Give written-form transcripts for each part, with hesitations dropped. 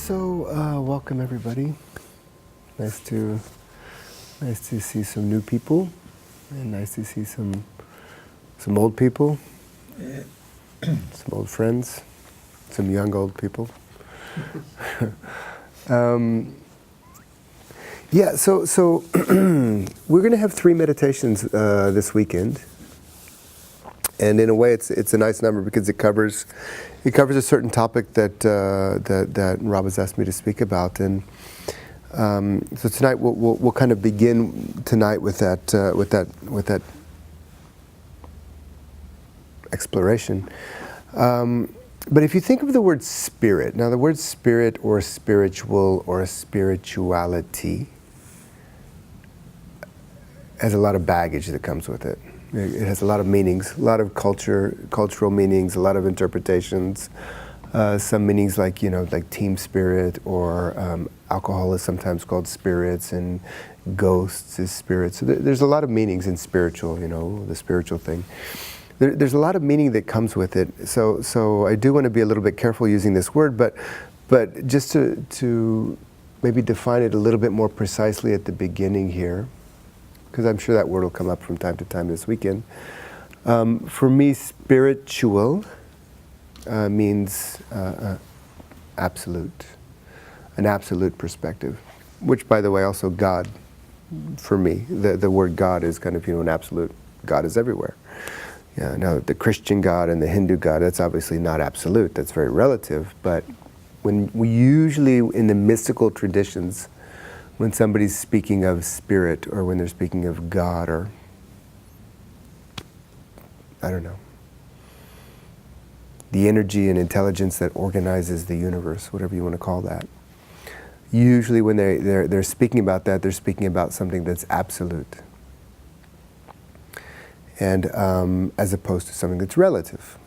Welcome everybody. Nice to see some new people, and nice to see some old people, some old friends, some young old people. So we're going to have 3 meditations this weekend, and in a way, it's a nice number because it covers a certain topic that Rob has asked me to speak about, and so tonight we'll kind of begin tonight with that exploration. But if you think of the word spirit, now the word spirit or spiritual or spirituality has a lot of baggage that comes with it. It has a lot of meanings, a lot of cultural meanings, a lot of interpretations. Some meanings like team spirit, or alcohol is sometimes called spirits, and ghosts is spirits. So there's a lot of meanings in spiritual, the spiritual thing. There's a lot of meaning that comes with it. So I do want to be a little bit careful using this word, but just to maybe define it a little bit more precisely at the beginning here, because I'm sure that word will come up from time to time this weekend. For me, spiritual means absolute, an absolute perspective, which, by the way, also God, for me, the word God is kind of, an absolute. God is everywhere. Yeah, now the Christian God and the Hindu God, that's obviously not absolute, that's very relative, but when we usually, in the mystical traditions, when somebody's speaking of spirit, or when they're speaking of God, or I don't know, the energy and intelligence that organizes the universe, whatever you want to call that. Usually when they're speaking about that, they're speaking about something that's absolute. And as opposed to something that's relative.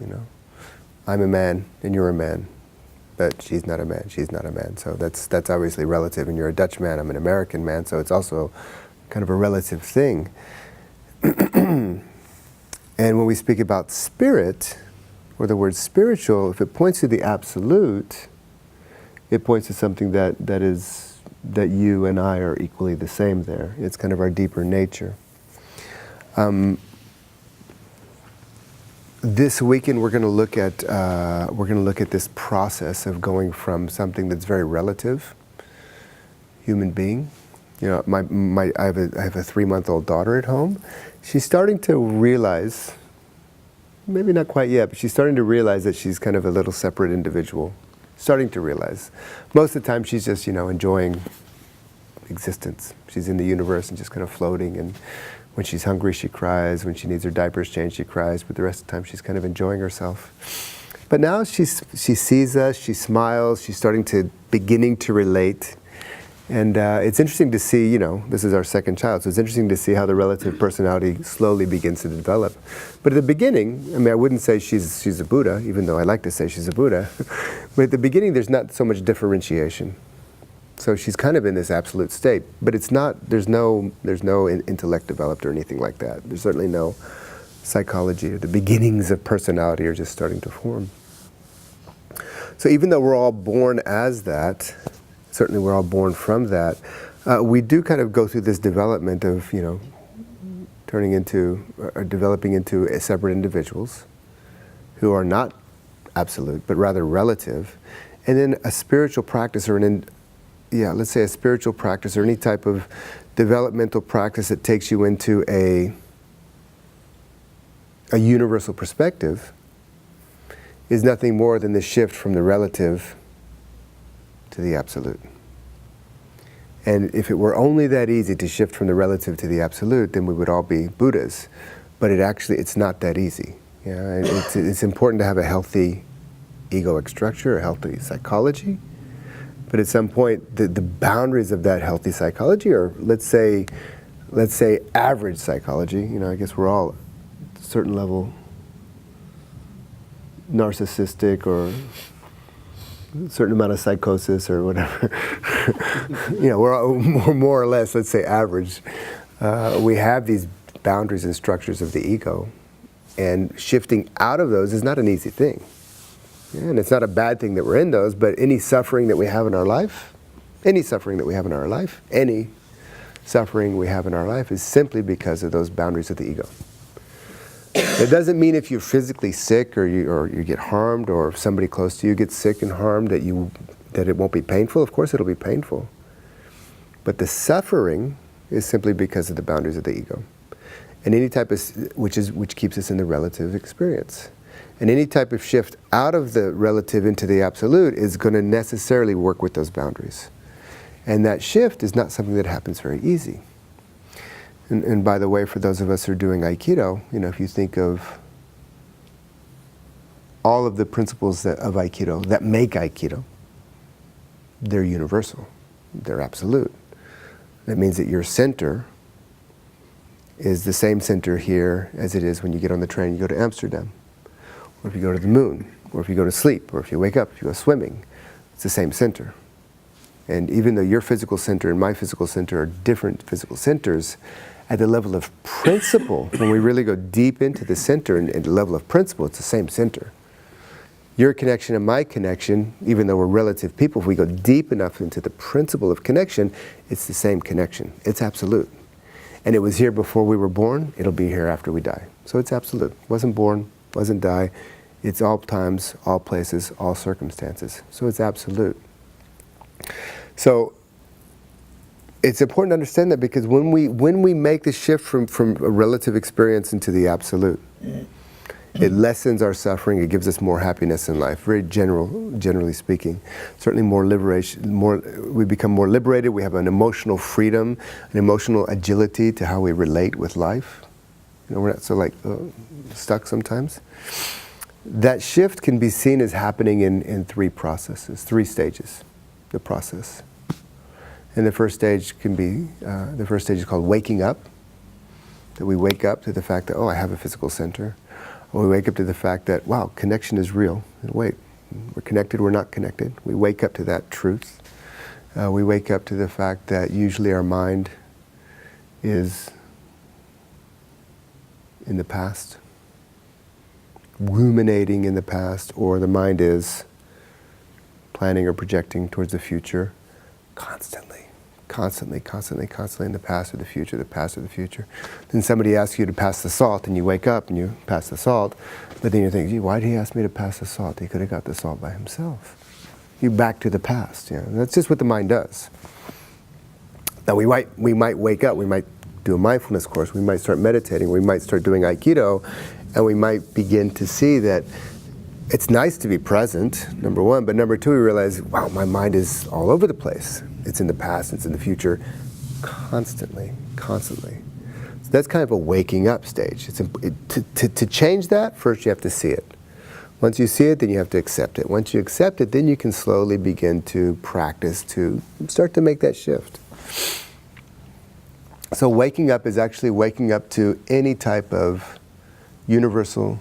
I'm a man and you're a man, but she's not a man, she's not a man. So that's obviously relative, and you're a Dutch man, I'm an American man, so it's also kind of a relative thing. And when we speak about spirit, or the word spiritual, if it points to the absolute, it points to something that you and I are equally the same there. It's kind of our deeper nature. This weekend we're going to look at this process of going from something that's very relative, human being. I have a 3-month-old daughter at home. She's starting to realize, maybe not quite yet, but she's starting to realize that she's kind of a little separate individual. Starting to realize. Most of the time she's just, enjoying existence. She's in the universe and just kind of floating, and when she's hungry, she cries. When she needs her diapers changed, she cries. But the rest of the time, she's kind of enjoying herself. But now she sees us, she smiles, she's beginning to relate. And it's interesting to see, this is our second child, so it's interesting to see how the relative personality slowly begins to develop. But at the beginning, I wouldn't say she's a Buddha, even though I like to say she's a Buddha. But at the beginning, there's not so much differentiation. So she's kind of in this absolute state, but it's not. There's no intellect developed or anything like that. There's certainly no psychology. The beginnings of personality are just starting to form. So even though we're all born as that, certainly we're all born from that, we do kind of go through this development of turning into or developing into separate individuals who are not absolute but rather relative, and then a spiritual practice or let's say a spiritual practice or any type of developmental practice that takes you into a universal perspective is nothing more than the shift from the relative to the absolute. And if it were only that easy to shift from the relative to the absolute, then we would all be Buddhas. But it's not that easy. It's important to have a healthy egoic structure, a healthy psychology. But at some point, the boundaries of that healthy psychology, or let's say average psychology, I guess we're all at a certain level narcissistic or a certain amount of psychosis or whatever. We're all more or less, let's say, average. We have these boundaries and structures of the ego, and shifting out of those is not an easy thing. Yeah, and it's not a bad thing that we're in those, but any suffering that we have in our life, any suffering we have in our life is simply because of those boundaries of the ego. It doesn't mean if you're physically sick or you get harmed, or if somebody close to you gets sick and harmed that it won't be painful. Of course it'll be painful. But the suffering is simply because of the boundaries of the ego. And any type of, which keeps us in the relative experience. And any type of shift out of the relative into the absolute is going to necessarily work with those boundaries. And that shift is not something that happens very easy. And by the way, for those of us who are doing Aikido, if you think of all of the principles of Aikido that make Aikido, they're universal. They're absolute. That means that your center is the same center here as it is when you get on the train and you go to Amsterdam, or if you go to the moon, or if you go to sleep, or if you wake up, if you go swimming. It's the same center. And even though your physical center and my physical center are different physical centers, at the level of principle, when we really go deep into the center and the level of principle, it's the same center. Your connection and my connection, even though we're relative people, if we go deep enough into the principle of connection, it's the same connection. It's absolute. And it was here before we were born, it'll be here after we die. So it's absolute. Wasn't born, wasn't die. It's all times, all places, all circumstances. So it's absolute. So it's important to understand that, because when we make the shift from a relative experience into the absolute, it lessens our suffering. It gives us more happiness in life. Very generally speaking, certainly more liberation. We become more liberated. We have an emotional freedom, an emotional agility to how we relate with life. We're not so stuck sometimes. That shift can be seen as happening in three stages. The process. And the first stage is called waking up. That we wake up to the fact that, I have a physical center. Or we wake up to the fact that, wow, connection is real. Wait, we're connected, we're not connected. We wake up to that truth. We wake up to the fact that usually our mind is in the past, ruminating in the past, or the mind is planning or projecting towards the future constantly in the past or the future. Then somebody asks you to pass the salt, and you wake up and you pass the salt, but then you think, gee, why did he ask me to pass the salt? He could have got the salt by himself. You back to the past. That's just what the mind does. Now we might wake up, we might do a mindfulness course, we might start meditating, we might start doing Aikido, and we might begin to see that it's nice to be present, number one, but number two, we realize, wow, my mind is all over the place. It's in the past, it's in the future, constantly. So that's kind of a waking up stage. To change that, first you have to see it. Once you see it, then you have to accept it. Once you accept it, then you can slowly begin to practice to start to make that shift. So waking up is actually waking up to any type of universal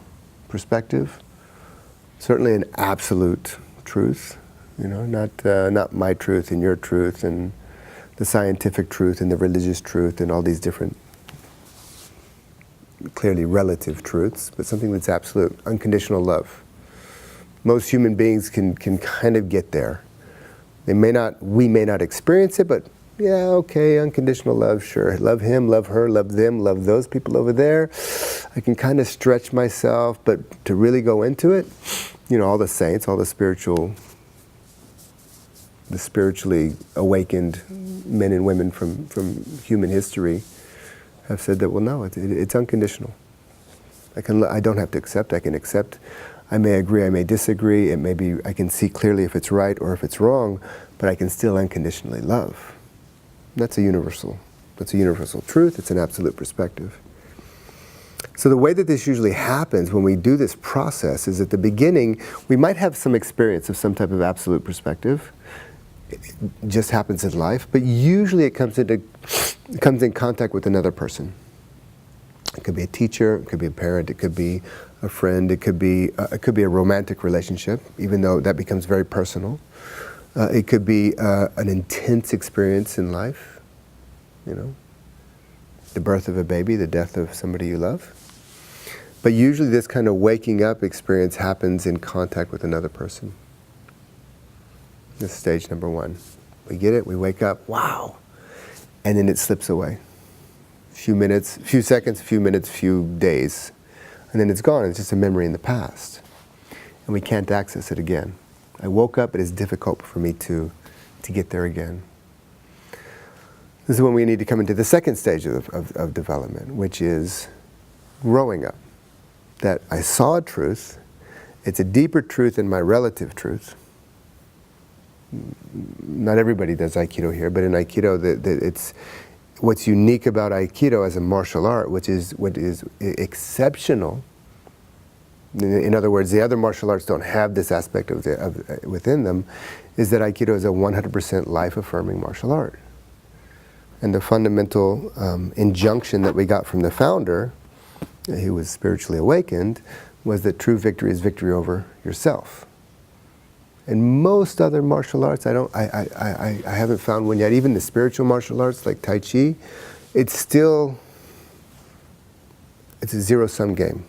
perspective, certainly an absolute truth, not my truth and your truth and the scientific truth and the religious truth and all these different, clearly relative truths, but something that's absolute, unconditional love. Most human beings can kind of get there. We may not experience it, but yeah, okay, unconditional love, sure. Love him, love her, love them, love those people over there. I can kind of stretch myself, but to really go into it, all the saints, all the spiritually awakened men and women from human history have said that, well, no, it's unconditional. I don't have to accept. I can accept. I may agree. I may disagree. It may be. I can see clearly if it's right or if it's wrong, but I can still unconditionally love. That's a universal truth. It's an absolute perspective. So the way that this usually happens when we do this process is at the beginning, we might have some experience of some type of absolute perspective. It just happens in life, but usually it comes in contact with another person. It could be a teacher, it could be a parent, it could be a friend, it could be a romantic relationship, even though that becomes very personal. It could be an intense experience in life, the birth of a baby, the death of somebody you love. But usually this kind of waking up experience happens in contact with another person. This is stage number 1. We get it, we wake up, wow, and then it slips away. A few minutes, a few seconds, a few minutes, a few days, and then it's gone. It's just a memory in the past, and we can't access it again. I woke up, it is difficult for me to get there again. This is when we need to come into the second stage of development, which is growing up. That I saw a truth, it's a deeper truth than my relative truth. Not everybody does Aikido here, but in Aikido, it's what's unique about Aikido as a martial art, what is exceptional. In other words, the other martial arts don't have this aspect within them, is that Aikido is a 100% life-affirming martial art. And the fundamental injunction that we got from the founder, he was spiritually awakened, was that true victory is victory over yourself. In most other martial arts, I haven't found one yet. Even the spiritual martial arts like Tai Chi, it's a zero-sum game.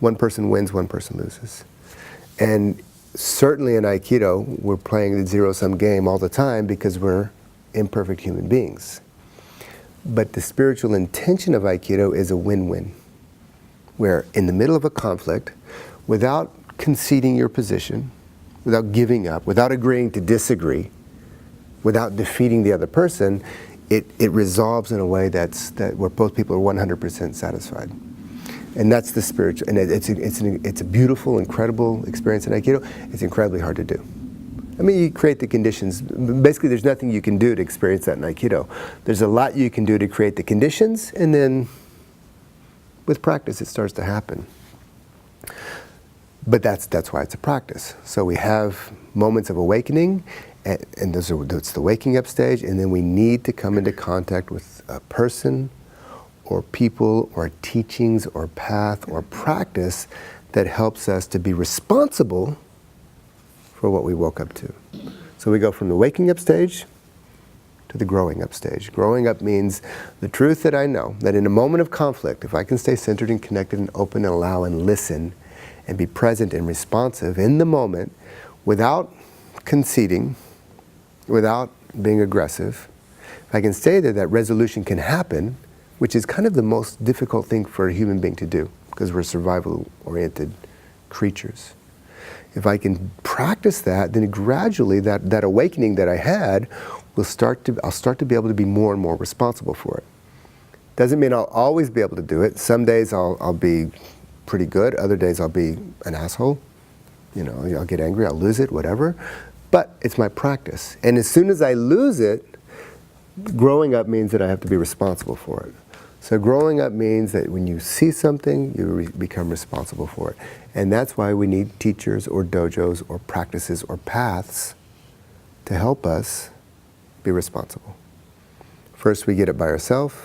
One person wins, one person loses. And certainly in Aikido, we're playing the zero-sum game all the time because we're imperfect human beings. But the spiritual intention of Aikido is a win-win, where in the middle of a conflict, without conceding your position, without giving up, without agreeing to disagree, without defeating the other person, it resolves in a way where both people are 100% satisfied. And that's the spiritual, and it's a beautiful, incredible experience in Aikido. It's incredibly hard to do. I mean, you create the conditions. Basically, there's nothing you can do to experience that in Aikido. There's a lot you can do to create the conditions, and then with practice, it starts to happen. But that's why it's a practice. So we have moments of awakening, and it's the waking up stage, and then we need to come into contact with a person or people or teachings or path or practice that helps us to be responsible for what we woke up to. So we go from the waking up stage to the growing up stage. Growing up means the truth that I know, that in a moment of conflict, if I can stay centered and connected and open and allow and listen and be present and responsive in the moment without conceding, without being aggressive, if I can stay there, that resolution can happen, which is kind of the most difficult thing for a human being to do because we're survival-oriented creatures. If I can practice that, then gradually that awakening that I had I'll start to be able to be more and more responsible for it. Doesn't mean I'll always be able to do it. Some days I'll be pretty good. Other days I'll be an asshole. You know, I'll get angry, I'll lose it, whatever. But it's my practice. And as soon as I lose it, growing up means that I have to be responsible for it. So growing up means that when you see something, you become responsible for it. And that's why we need teachers or dojos or practices or paths to help us be responsible. First we get it by ourselves,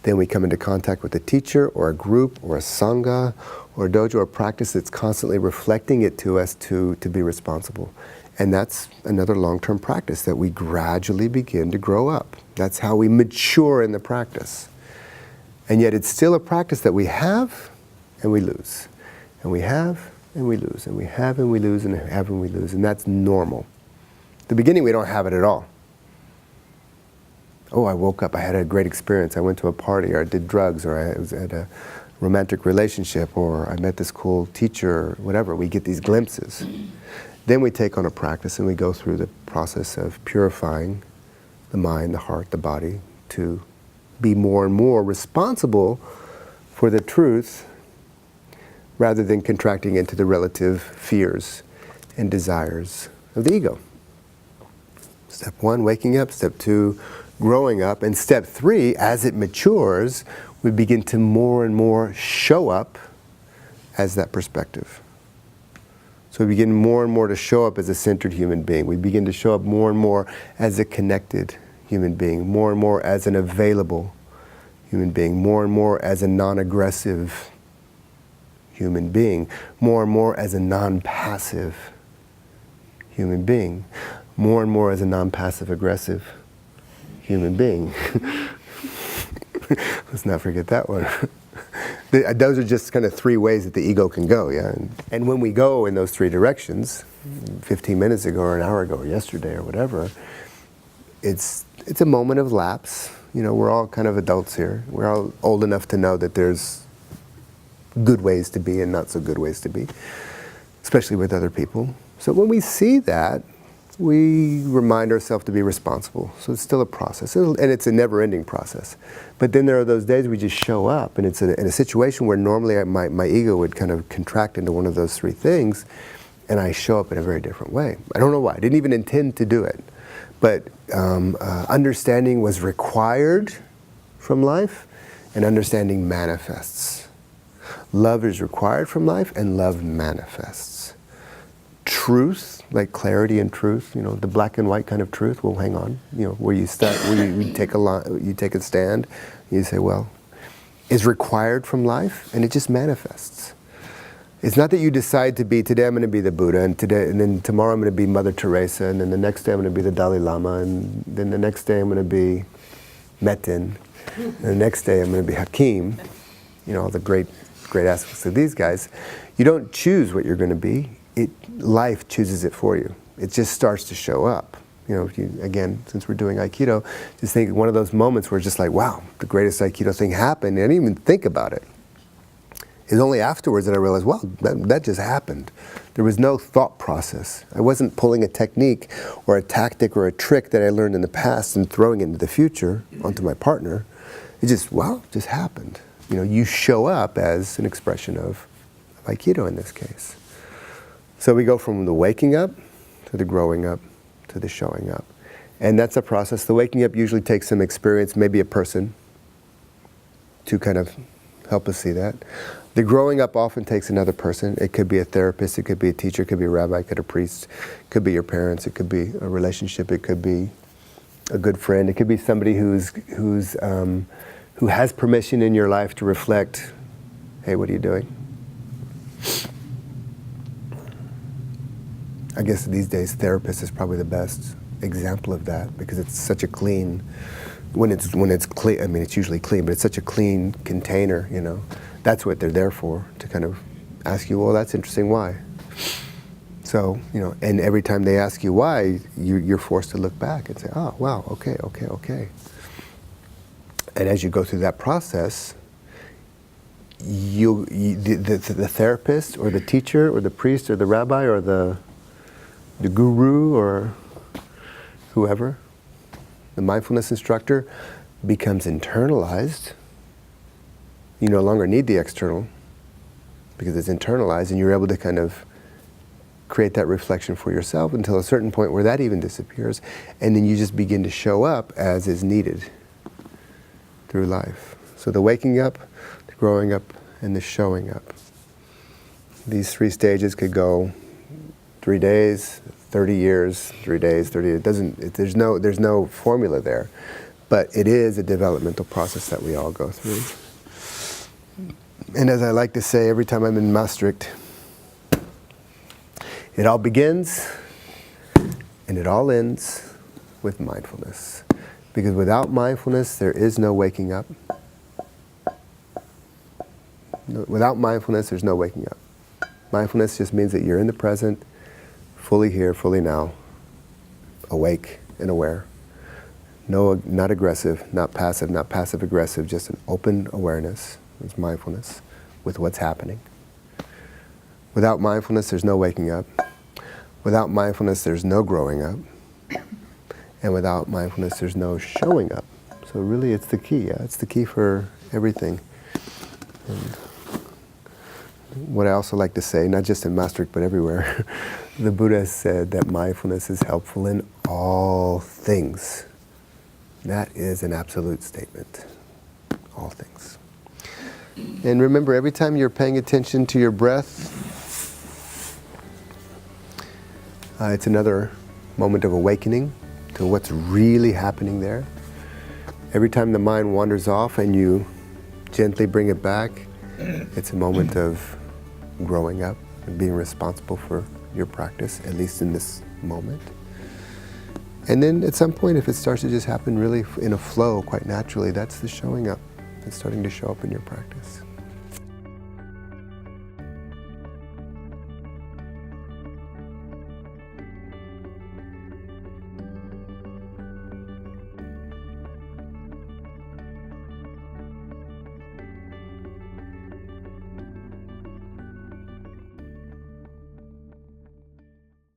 then we come into contact with a teacher or a group or a sangha or a dojo or practice that's constantly reflecting it to us to be responsible. And that's another long-term practice that we gradually begin to grow up. That's how we mature in the practice. And yet it's still a practice that we have and we lose. And we have and we lose. And we have and we lose and have and we lose. And that's normal. At the beginning we don't have it at all. Oh, I woke up, I had a great experience. I went to a party, or I did drugs, or I was at a romantic relationship, or I met this cool teacher, or whatever. We get these glimpses. Then we take on a practice and we go through the process of purifying the mind, the heart, the body, to be more and more responsible for the truth rather than contracting into the relative fears and desires of the ego. Step 1, waking up. Step 2, growing up. And step 3, as it matures, we begin to more and more show up as that perspective. So we begin more and more to show up as a centered human being. We begin to show up more and more as a connected human being, more and more as an available human being, more and more as a non-aggressive human being, more and more as a non-passive human being, more and more as a non-passive aggressive human being. Let's not forget that one. Those are just kind of three ways that the ego can go, yeah? And when we go in those three directions, 15 minutes ago or an hour ago or yesterday or whatever, it's a moment of lapse. You know, we're all kind of adults here. We're all old enough to know that there's good ways to be and not so good ways to be, especially with other people. So when we see that, we remind ourselves to be responsible. So it's still a process, and it's a never-ending process. But then there are those days we just show up, and it's in a situation where normally my ego would kind of contract into one of those three things, and I show up in a very different way. I don't know why. I didn't even intend to do it. But understanding was required from life, and understanding manifests. Love is required from life, and love manifests. Truth, like clarity and truth, you know, the black and white kind of truth, well, hang on, you know, where you start, where you take a stand, you say, well, is required from life, and it just manifests. It's not that you decide to be, today I'm going to be the Buddha, and then tomorrow I'm going to be Mother Teresa, and then the next day I'm going to be the Dalai Lama, and then the next day I'm going to be Metin, and the next day I'm going to be Hakim, you know, all the great aspects of these guys. You don't choose what you're going to be. Life chooses it for you. It just starts to show up. You know, again, since we're doing Aikido, just think one of those moments where it's just like, wow, the greatest Aikido thing happened. I didn't even think about it. It's only afterwards that I realized, wow, that just happened. There was no thought process. I wasn't pulling a technique or a tactic or a trick that I learned in the past and throwing it into the future onto my partner. It just, wow, just happened. You know, you show up as an expression of Aikido in this case. So we go from the waking up to the growing up to the showing up. And that's a process. The waking up usually takes some experience, maybe a person, to kind of help us see that. The growing up often takes another person. It could be a therapist, it could be a teacher, it could be a rabbi, it could be a priest, it could be your parents, it could be a relationship, it could be a good friend, it could be somebody who has permission in your life to reflect, hey, what are you doing? I guess these days therapist is probably the best example of that, because it's such a clean, when it's clean, I mean it's usually clean, but it's such a clean container, you know. That's what they're there for, to kind of ask you, well, that's interesting, why? So, you know, and every time they ask you why, you're forced to look back and say, oh, wow, okay. And as you go through that process, the therapist or the teacher or the priest or the rabbi or the guru or whoever, the mindfulness instructor, becomes internalized. You no longer need the external because it's internalized, and you're able to kind of create that reflection for yourself until a certain point where that even disappears, and then you just begin to show up as is needed through life. So the waking up, the growing up, and the showing up. These three stages could go 3 days, 30 years, 3 days, 30 years. There's no formula there, but it is a developmental process that we all go through. And as I like to say every time I'm in Maastricht, it all begins and it all ends with mindfulness. Because without mindfulness, there is no waking up. Without mindfulness, there's no waking up. Mindfulness just means that you're in the present, fully here, fully now, awake and aware. No, not aggressive, not passive aggressive, just an open awareness. It's mindfulness with what's happening. Without mindfulness, there's no waking up. Without mindfulness, there's no growing up. And without mindfulness, there's no showing up. So really, it's the key. Yeah? It's the key for everything. And what I also like to say, not just in Maastricht, but everywhere, the Buddha said that mindfulness is helpful in all things. That is an absolute statement. All things. And remember, every time you're paying attention to your breath, it's another moment of awakening to what's really happening there. Every time the mind wanders off and you gently bring it back, it's a moment of growing up and being responsible for your practice, at least in this moment. And then at some point, if it starts to just happen really in a flow, quite naturally, that's the showing up. It's starting to show up in your practice.